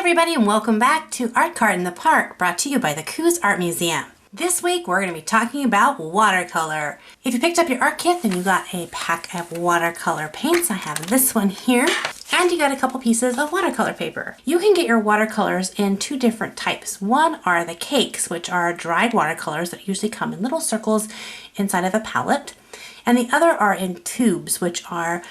everybody, and welcome back to Art Cart in the Park, brought to you by the Coos Art Museum. This week we're going to be talking about watercolor. If you picked up your art kit, then you got a pack of watercolor paints. I have this one here, and you got a couple pieces of watercolor paper. You can get your watercolors in two different types. One are the cakes, which are dried watercolors that usually come in little circles inside of a palette, and the other are in tubes, which are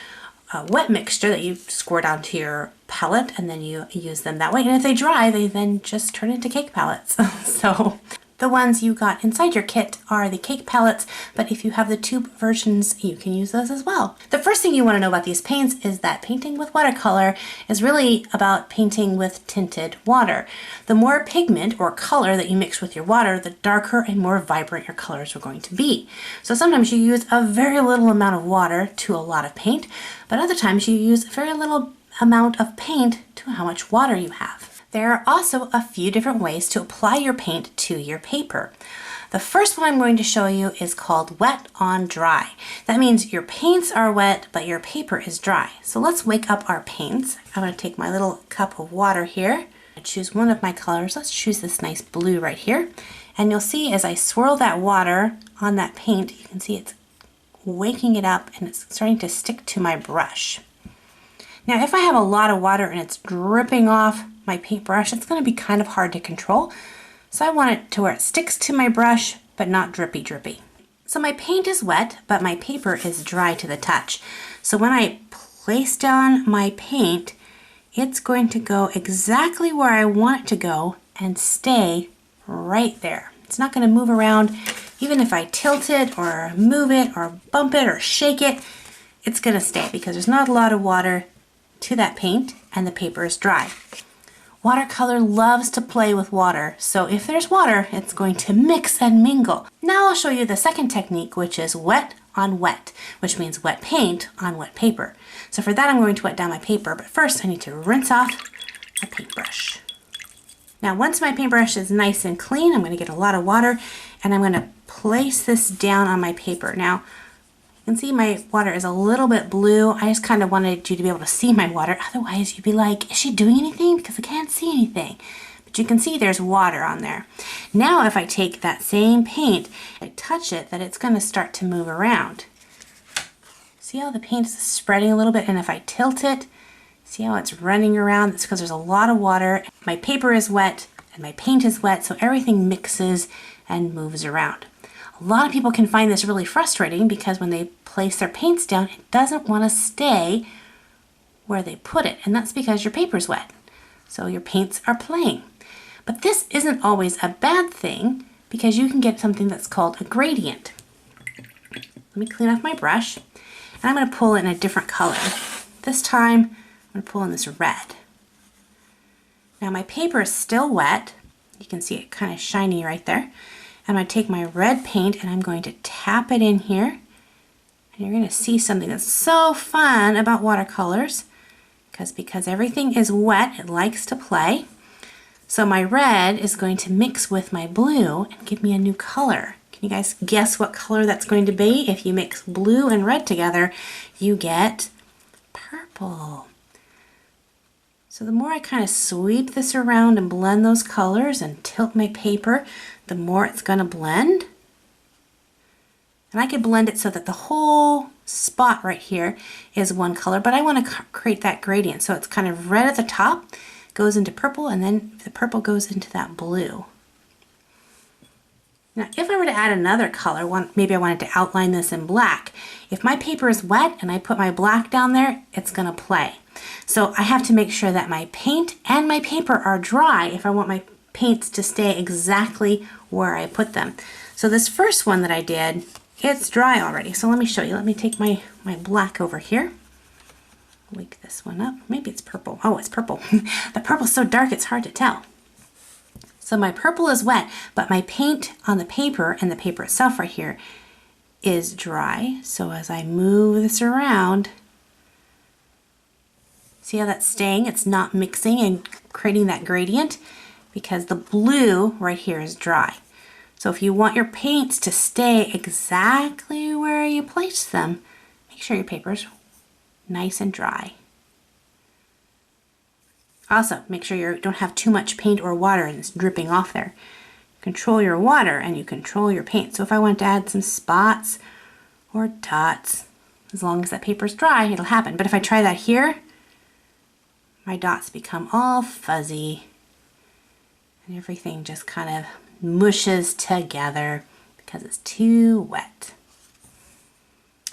a wet mixture that you squirt onto your palette and then you use them that way. And if they dry, they then just turn into cake palettes. So the ones you got inside your kit are the cake palettes, but if you have the tube versions, you can use those as well. The first thing you want to know about these paints is that painting with watercolor is really about painting with tinted water. The more pigment or color that you mix with your water, the darker and more vibrant your colors are going to be. So sometimes you use a very little amount of water to a lot of paint, but other times you use a very little amount of paint to how much water you have. There are also a few different ways to apply your paint to your paper. The first one I'm going to show you is called wet on dry. That means your paints are wet, but your paper is dry. So let's wake up our paints. I'm going to take my little cup of water here. I choose one of my colors. Let's choose this nice blue right here. And you'll see as I swirl that water on that paint, you can see it's waking it up and it's starting to stick to my brush. Now, if I have a lot of water and it's dripping off my paintbrush, it's going to be kind of hard to control. So I want it to where it sticks to my brush, but not drippy. So my paint is wet, but my paper is dry to the touch. So when I place down my paint, it's going to go exactly where I want it to go and stay right there. It's not going to move around. Even if I tilt it or move it or bump it or shake it, it's going to stay because there's not a lot of water to that paint and the paper is dry. Watercolor loves to play with water, so if there's water, it's going to mix and mingle. Now I'll show you the second technique, which is wet on wet, which means wet paint on wet paper. So for that, I'm going to wet down my paper, but first I need to rinse off my paintbrush. Now once my paintbrush is nice and clean, I'm going to get a lot of water and I'm going to place this down on my paper. Now you can see my water is a little bit blue. I just kind of wanted you to be able to see my water. Otherwise, you'd be like, is she doing anything? Because I can't see anything. But you can see there's water on there. Now, if I take that same paint, I touch it, that it's going to start to move around. See how the paint is spreading a little bit? And if I tilt it, see how it's running around? It's because there's a lot of water. My paper is wet and my paint is wet, so everything mixes and moves around. A lot of people can find this really frustrating because when they place their paints down, it doesn't want to stay where they put it. And that's because your paper's wet. So your paints are playing. But this isn't always a bad thing because you can get something that's called a gradient. Let me clean off my brush. And I'm going to pull in a different color. This time, I'm going to pull in this red. Now my paper is still wet. You can see it kind of shiny right there. I'm going to take my red paint and I'm going to tap it in here. And you're going to see something that's so fun about watercolors because everything is wet, it likes to play. So my red is going to mix with my blue and give me a new color. Can you guys guess what color that's going to be? If you mix blue and red together, you get purple. So the more I kind of sweep this around and blend those colors and tilt my paper, the more it's going to blend. And I could blend it so that the whole spot right here is one color, but I want to create that gradient. So it's kind of red at the top, goes into purple, and then the purple goes into that blue. Now, if I were to add another color, maybe I wanted to outline this in black. If my paper is wet and I put my black down there, it's going to play. So I have to make sure that my paint and my paper are dry if I want my paints to stay exactly where I put them. So this first one that I did, it's dry already. So let me show you. Let me take my black over here. Wake this one up. Maybe it's purple. Oh, it's purple. The purple's so dark it's hard to tell. So my purple is wet, but my paint on the paper and the paper itself right here is dry. So as I move this around, see how that's staying? It's not mixing and creating that gradient because the blue right here is dry. So if you want your paints to stay exactly where you place them, make sure your paper's nice and dry. Also, make sure you don't have too much paint or water and it's dripping off there. Control your water and you control your paint. So if I want to add some spots or dots, as long as that paper's dry, it'll happen. But if I try that here, my dots become all fuzzy and everything just kind of mushes together because it's too wet.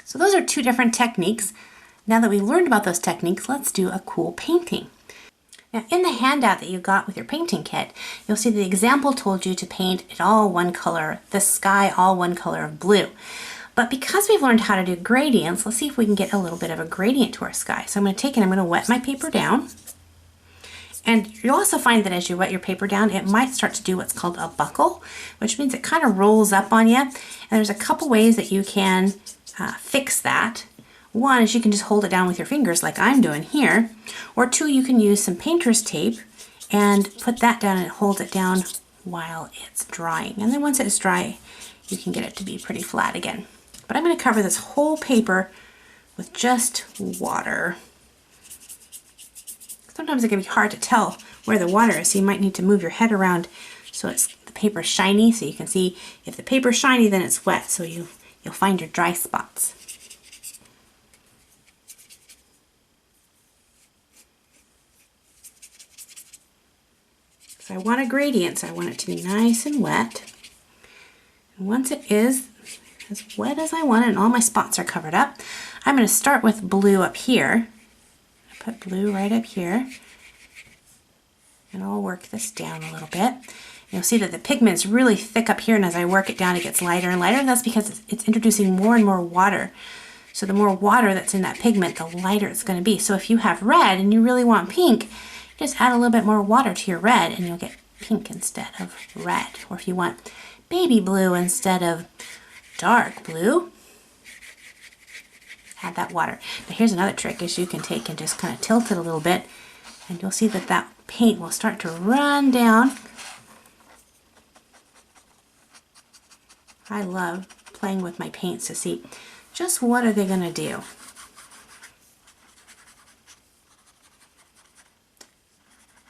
So those are two different techniques. Now that we learned about those techniques, let's do a cool painting. Now in the handout that you got with your painting kit, you'll see the example told you to paint it all one color, the sky all one color of blue. But because we've learned how to do gradients, let's see if we can get a little bit of a gradient to our sky. So I'm going to take and I'm going to wet my paper down. And you'll also find that as you wet your paper down, it might start to do what's called a buckle, which means it kind of rolls up on you. And there's a couple ways that you can fix that. One is you can just hold it down with your fingers like I'm doing here. Or two, you can use some painter's tape and put that down and hold it down while it's drying. And then once it's dry, you can get it to be pretty flat again. But I'm going to cover this whole paper with just water. Sometimes it can be hard to tell where the water is, so you might need to move your head around so the paper's shiny, so you can see if the paper's shiny, then it's wet, so you'll find your dry spots. So I want a gradient, so I want it to be nice and wet. And once it is as wet as I want it and all my spots are covered up, I'm going to start with blue up here. Put blue right up here, and I'll work this down a little bit. You'll see that the pigment's really thick up here, and as I work it down, it gets lighter and lighter. That's because it's introducing more and more water. So the more water that's in that pigment, the lighter it's going to be. So if you have red and you really want pink, just add a little bit more water to your red, and you'll get pink instead of red. Or if you want baby blue instead of dark blue, add that water. Now here's another trick, is you can take and just kind of tilt it a little bit, and you'll see that that paint will start to run down. I love playing with my paints to see just what are they going to do.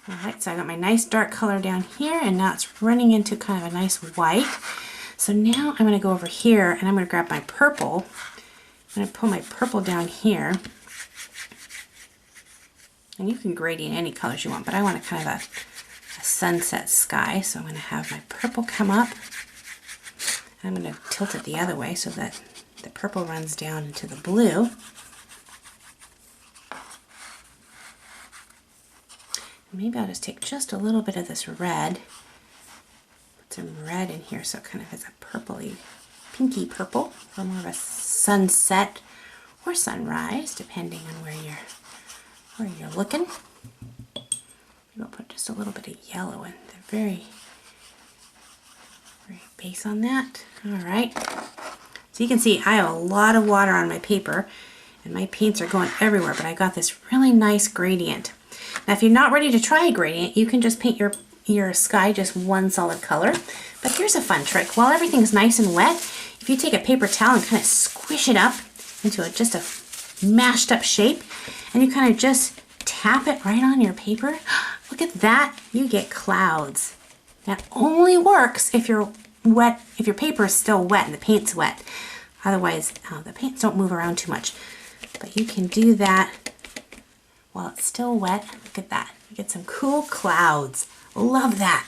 Alright, so I got my nice dark color down here, and now it's running into kind of a nice white. So now I'm going to go over here and I'm going to grab my purple. I'm going to pull my purple down here, and you can gradient any colors you want, but I want a kind of a sunset sky, so I'm going to have my purple come up. I'm going to tilt it the other way so that the purple runs down into the blue. Maybe I'll just take just a little bit of this red, put some red in here so it kind of has a purpley, pinky purple, or more of a sunset or sunrise, depending on where you're looking. Maybe I'll put just a little bit of yellow in the very base on that. All right. So you can see I have a lot of water on my paper, and my paints are going everywhere, but I got this really nice gradient. Now, if you're not ready to try a gradient, you can just paint your sky just one solid color. But here's a fun trick. While everything's nice and wet, if you take a paper towel and kind of squish it up into just a mashed up shape, and you kind of just tap it right on your paper, look at that, you get clouds. That only works if you're wet, if your paper is still wet and the paint's wet. Otherwise, the paints don't move around too much. But you can do that while it's still wet. Look at that. You get some cool clouds. Love that.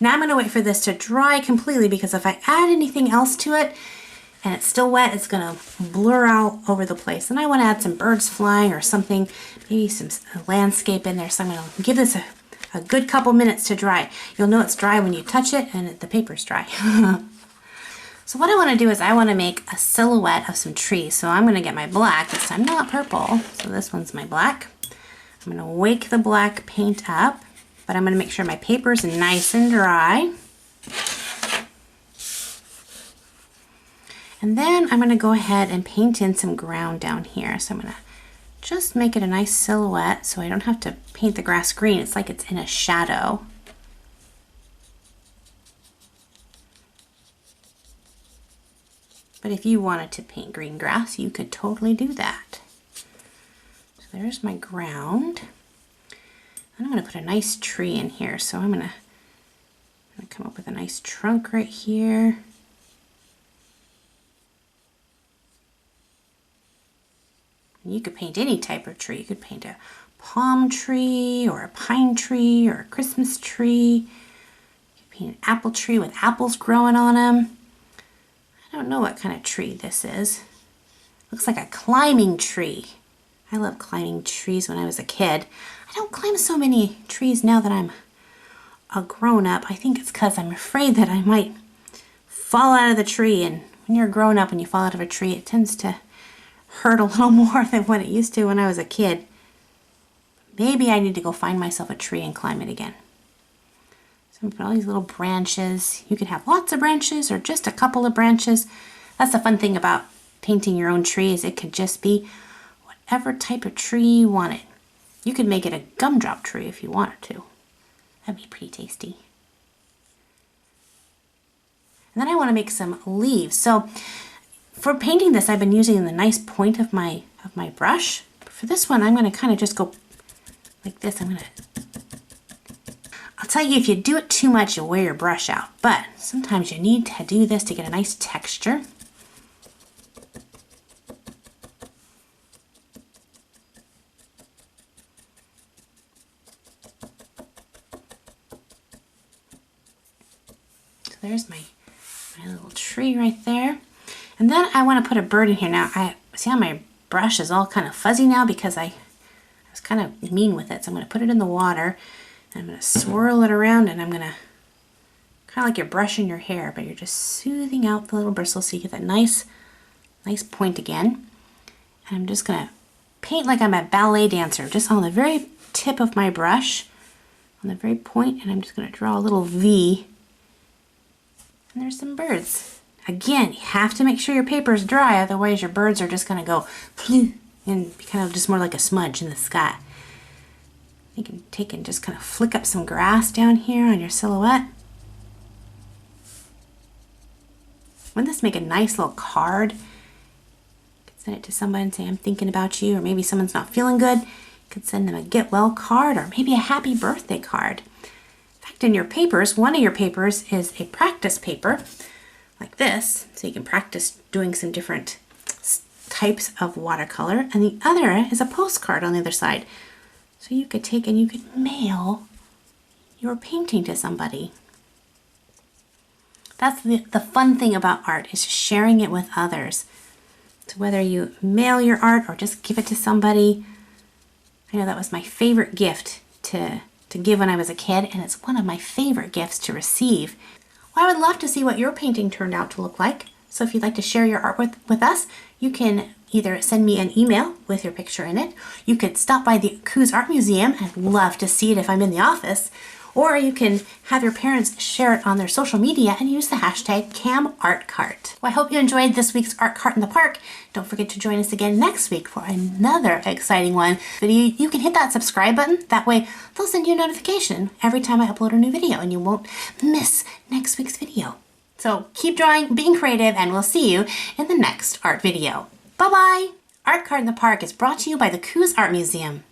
Now I'm going to wait for this to dry completely, because if I add anything else to it and it's still wet, it's going to blur out over the place. And I want to add some birds flying or something, maybe some landscape in there. So I'm going to give this a good couple minutes to dry. You'll know it's dry when you touch it and the paper's dry. So what I want to do is I want to make a silhouette of some trees. So I'm going to get my black, this time not purple. So this one's my black. I'm going to wake the black paint up, but I'm going to make sure my paper's nice and dry. And then I'm going to go ahead and paint in some ground down here. So I'm going to just make it a nice silhouette so I don't have to paint the grass green. It's like it's in a shadow. But if you wanted to paint green grass, you could totally do that. So there's my ground. And I'm going to put a nice tree in here. So I'm going to come up with a nice trunk right here. And you could paint any type of tree. You could paint a palm tree or a pine tree or a Christmas tree. You could paint an apple tree with apples growing on them. I don't know what kind of tree this is. Looks like a climbing tree. I love climbing trees when I was a kid. I don't climb so many trees now that I'm a grown-up. I think it's because I'm afraid that I might fall out of the tree, and when you're a grown-up and you fall out of a tree, it tends to hurt a little more than what it used to when I was a kid. Maybe I need to go find myself a tree and climb it again. So I'm put all these little branches. You can have lots of branches or just a couple of branches. That's the fun thing about painting your own tree, is it could just be whatever type of tree you wanted. You could make it a gumdrop tree if you wanted to. That'd be pretty tasty. And then I want to make some leaves. So for painting this, I've been using the nice point of my brush. For this one, I'm going to kind of just go like this. I'll tell you, if you do it too much, you'll wear your brush out. But sometimes you need to do this to get a nice texture. So there's my little tree right there. And then I want to put a bird in here. Now, I see how my brush is all kind of fuzzy now because I was kind of mean with it. So I'm going to put it in the water, and I'm going to swirl it around, and I'm going to, kind of like you're brushing your hair, but you're just smoothing out the little bristles so you get that nice point again. And I'm just going to paint like I'm a ballet dancer, just on the very tip of my brush, on the very point, and I'm just going to draw a little V. And there's some birds. Again, you have to make sure your paper is dry, otherwise your birds are just going to go and be kind of just more like a smudge in the sky. You can take and just kind of flick up some grass down here on your silhouette. Wouldn't this make a nice little card? You could send it to somebody and say, I'm thinking about you, or maybe someone's not feeling good. You could send them a get well card, or maybe a happy birthday card. In fact, in your papers, one of your papers is a practice paper, like this, so you can practice doing some different types of watercolor, and the other is a postcard on the other side. So you could take and you could mail your painting to somebody. That's the fun thing about art, is sharing it with others. So whether you mail your art or just give it to somebody, I know that was my favorite gift to give when I was a kid, and it's one of my favorite gifts to receive. I would love to see what your painting turned out to look like. So if you'd like to share your art with us, you can either send me an email with your picture in it. You could stop by the Coos Art Museum. I'd love to see it if I'm in the office. Or you can have your parents share it on their social media and use the hashtag #CamArtCart. Well, I hope you enjoyed this week's Art Cart in the Park. Don't forget to join us again next week for another exciting one. You can hit that subscribe button. That way they'll send you a notification every time I upload a new video, and you won't miss next week's video. So keep drawing, being creative, and we'll see you in the next art video. Bye-bye! Art Cart in the Park is brought to you by the Coos Art Museum.